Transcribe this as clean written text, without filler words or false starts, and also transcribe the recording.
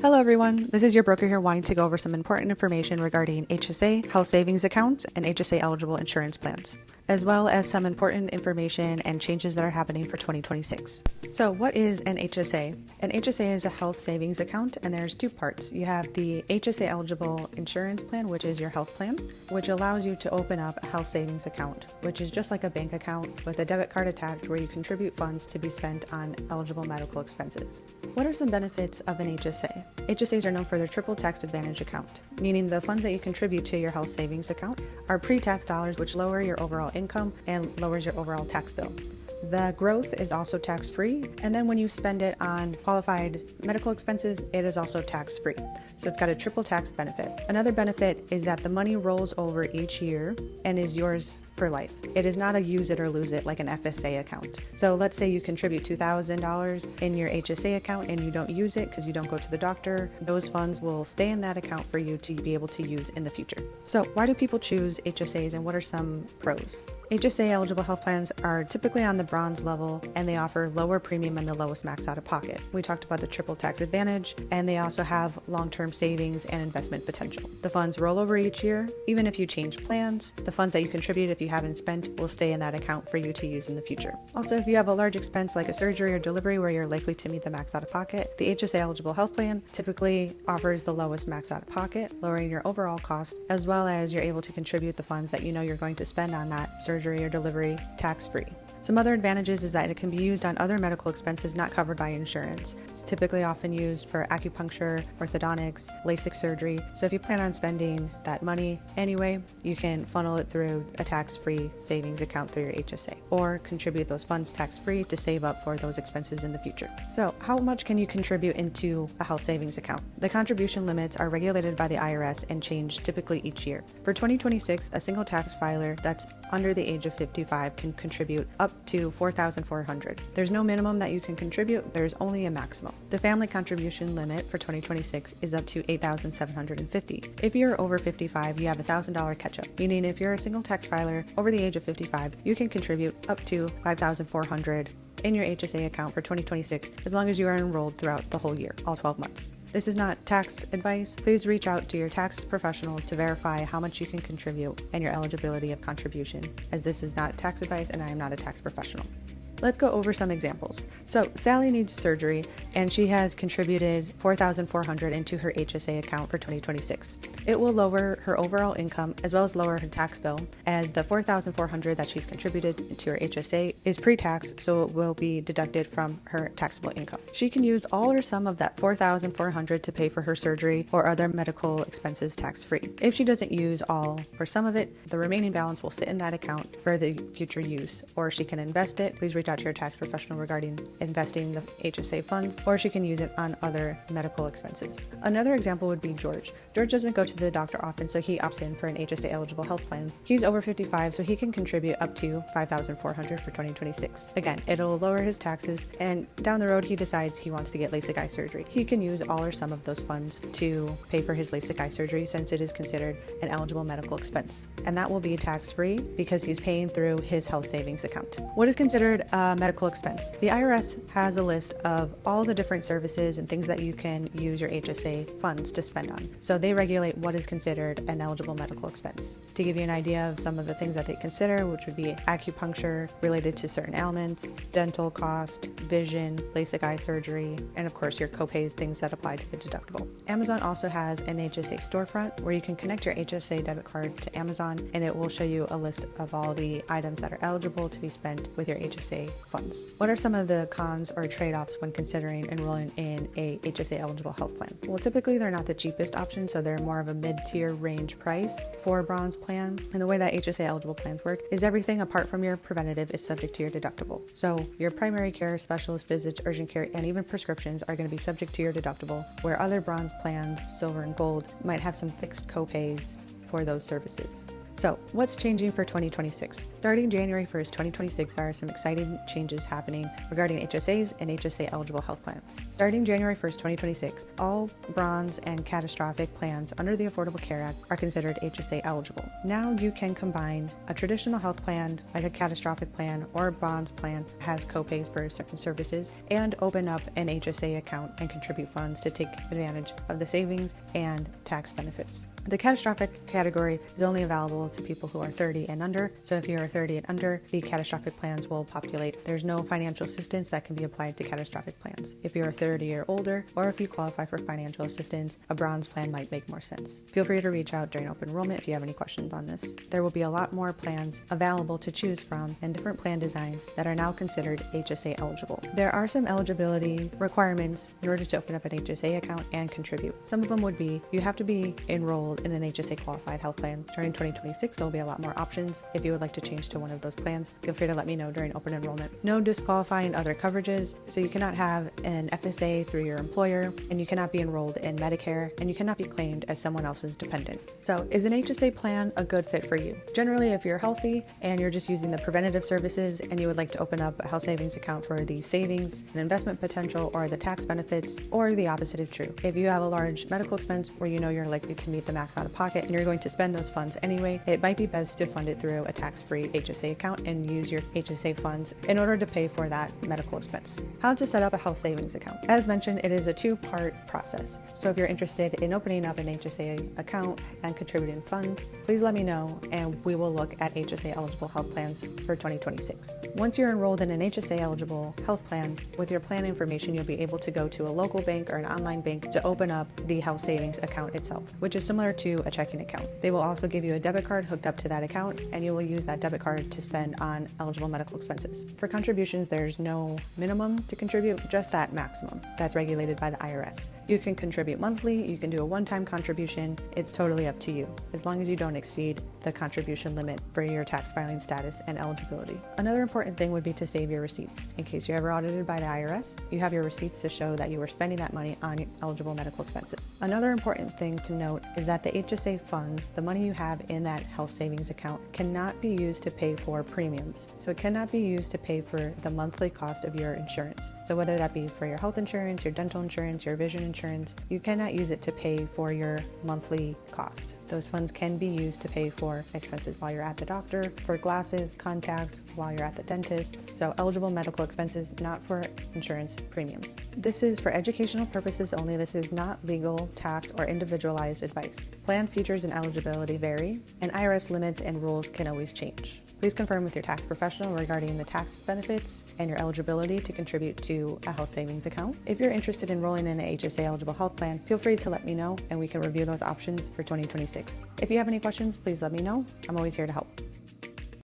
Hello everyone, this is your broker here wanting to go over some important information regarding HSA, health savings accounts, and HSA eligible insurance plans, as well as some important information and changes that are happening for 2026. So what is an HSA? An HSA is a health savings account, and there's two parts. You have the HSA eligible insurance plan, which is your health plan, which allows you to open up a health savings account, which is just like a bank account with a debit card attached where you contribute funds to be spent on eligible medical expenses. What are some benefits of an HSA? HSAs are known for their triple tax advantage account, meaning the funds that you contribute to your health savings account are pre-tax dollars, which lower your overall income and lowers your overall tax bill. The growth is also tax-free, and then when you spend it on qualified medical expenses, it is also tax-free. So it's got a triple tax benefit. Another benefit is that the money rolls over each year and is yours for life. It is not a use it or lose it like an FSA account. So let's say you contribute $2,000 in your HSA account and you don't use it because you don't go to the doctor. Those funds will stay in that account for you to be able to use in the future. So why do people choose HSAs and what are some pros? HSA eligible health plans are typically on the bronze level and they offer lower premium and the lowest max out of pocket. We talked about the triple tax advantage, and they also have long-term savings and investment potential. The funds roll over each year. Even if you change plans, the funds that you contribute if you haven't spent will stay in that account for you to use in the future. Also, if you have a large expense like a surgery or delivery where you're likely to meet the max out of pocket, the HSA eligible health plan typically offers the lowest max out of pocket, lowering your overall cost, as well as you're able to contribute the funds that you know you're going to spend on that surgery or delivery tax-free. Some other advantages is that it can be used on other medical expenses not covered by insurance. It's typically often used for acupuncture, orthodontics, LASIK surgery. So if you plan on spending that money anyway, you can funnel it through a tax-free savings account through your HSA or contribute those funds tax-free to save up for those expenses in the future. So how much can you contribute into a health savings account? The contribution limits are regulated by the IRS and change typically each year. For 2026, a single tax filer that's under the age of 55 can contribute up to $4,400. There's no minimum that you can contribute, there's only a maximum. The family contribution limit for 2026 is up to $8,750. If you're over 55, you have a $1,000 catch-up, meaning if you're a single tax filer over the age of 55, you can contribute up to $5,400 in your HSA account for 2026 as long as you are enrolled throughout the whole year, all 12 months. This is not tax advice. Please reach out to your tax professional to verify how much you can contribute and your eligibility of contribution, as this is not tax advice and I am not a tax professional. Let's go over some examples. So Sally needs surgery and she has contributed $4,400 into her HSA account for 2026. It will lower her overall income as well as lower her tax bill, as the $4,400 that she's contributed into her HSA is pre-tax, so it will be deducted from her taxable income. She can use all or some of that $4,400 to pay for her surgery or other medical expenses tax-free. If she doesn't use all or some of it, the remaining balance will sit in that account for the future use, or she can invest it. Please reach out to your tax professional regarding investing the HSA funds, or she can use it on other medical expenses. Another example would be George. George doesn't go to the doctor often, so he opts in for an HSA eligible health plan. He's over 55, so he can contribute up to $5,400 for 2026. Again, it'll lower his taxes, and down the road he decides he wants to get LASIK eye surgery. He can use all or some of those funds to pay for his LASIK eye surgery, since it is considered an eligible medical expense, and that will be tax-free because he's paying through his health savings account. What is considered medical expense? The IRS has a list of all the different services and things that you can use your HSA funds to spend on. So they regulate what is considered an eligible medical expense. To give you an idea of some of the things that they consider, which would be acupuncture related to certain ailments, dental cost, vision, LASIK eye surgery, and of course your copays, things that apply to the deductible. Amazon also has an HSA storefront where you can connect your HSA debit card to Amazon, and it will show you a list of all the items that are eligible to be spent with your HSA funds. What are some of the cons or trade-offs when considering enrolling in a HSA eligible health plan? Well, typically they're not the cheapest option, so they're more of a mid-tier range price for a bronze plan. And the way that HSA eligible plans work is everything apart from your preventative is subject to your deductible. So your primary care, specialist visits, urgent care, and even prescriptions are going to be subject to your deductible, where other bronze plans, silver and gold, might have some fixed copays for those services. So what's changing for 2026? Starting January 1st, 2026, there are some exciting changes happening regarding HSAs and HSA eligible health plans. Starting January 1st, 2026, all bronze and catastrophic plans under the Affordable Care Act are considered HSA eligible. Now you can combine a traditional health plan like a catastrophic plan or a bronze plan that has copays for certain services and open up an HSA account and contribute funds to take advantage of the savings and tax benefits. The catastrophic category is only available to people who are 30 and under, so if you are 30 and under, the catastrophic plans will populate. There's no financial assistance that can be applied to catastrophic plans. If you are 30 or older, or if you qualify for financial assistance, a bronze plan might make more sense. Feel free to reach out during open enrollment if you have any questions on this. There will be a lot more plans available to choose from and different plan designs that are now considered HSA eligible. There are some eligibility requirements in order to open up an HSA account and contribute. Some of them would be you have to be enrolled in an HSA qualified health plan. During 2026, there will be a lot more options. If you would like to change to one of those plans, feel free to let me know during open enrollment. No disqualifying other coverages, so you cannot have an FSA through your employer, and you cannot be enrolled in Medicare, and you cannot be claimed as someone else's dependent. So is an HSA plan a good fit for you? Generally, if you're healthy and you're just using the preventative services and you would like to open up a health savings account for the savings and investment potential or the tax benefits, or the opposite is true. If you have a large medical expense where you know you're likely to meet the max out of pocket and you're going to spend those funds anyway, it might be best to fund it through a tax-free HSA account and use your HSA funds in order to pay for that medical expense. How to set up a health savings account. As mentioned, it is a two-part process. So if you're interested in opening up an HSA account and contributing funds, please let me know and we will look at HSA eligible health plans for 2026. Once you're enrolled in an HSA eligible health plan, with your plan information, you'll be able to go to a local bank or an online bank to open up the health savings account itself, which is similar to a checking account. They will also give you a debit card hooked up to that account, and you will use that debit card to spend on eligible medical expenses. For contributions, there's no minimum to contribute, just that maximum. That's regulated by the IRS. You can contribute monthly, you can do a one-time contribution. It's totally up to you, as long as you don't exceed the contribution limit for your tax filing status and eligibility. Another important thing would be to save your receipts. In case you're ever audited by the IRS, you have your receipts to show that you were spending that money on eligible medical expenses. Another important thing to note is that the HSA funds, the money you have in that health savings account, cannot be used to pay for premiums. So it cannot be used to pay for the monthly cost of your insurance. So whether that be for your health insurance, your dental insurance, your vision insurance, you cannot use it to pay for your monthly cost. Those funds can be used to pay for expenses while you're at the doctor, for glasses, contacts, while you're at the dentist. So eligible medical expenses, not for insurance premiums. This is for educational purposes only. This is not legal, tax, or individualized advice. Plan features and eligibility vary, and IRS limits and rules can always change. Please confirm with your tax professional regarding the tax benefits and your eligibility to contribute to a health savings account. If you're interested in enrolling in an HSA eligible health plan, feel free to let me know and we can review those options for 2026. If you have any questions, please let me know. I'm always here to help.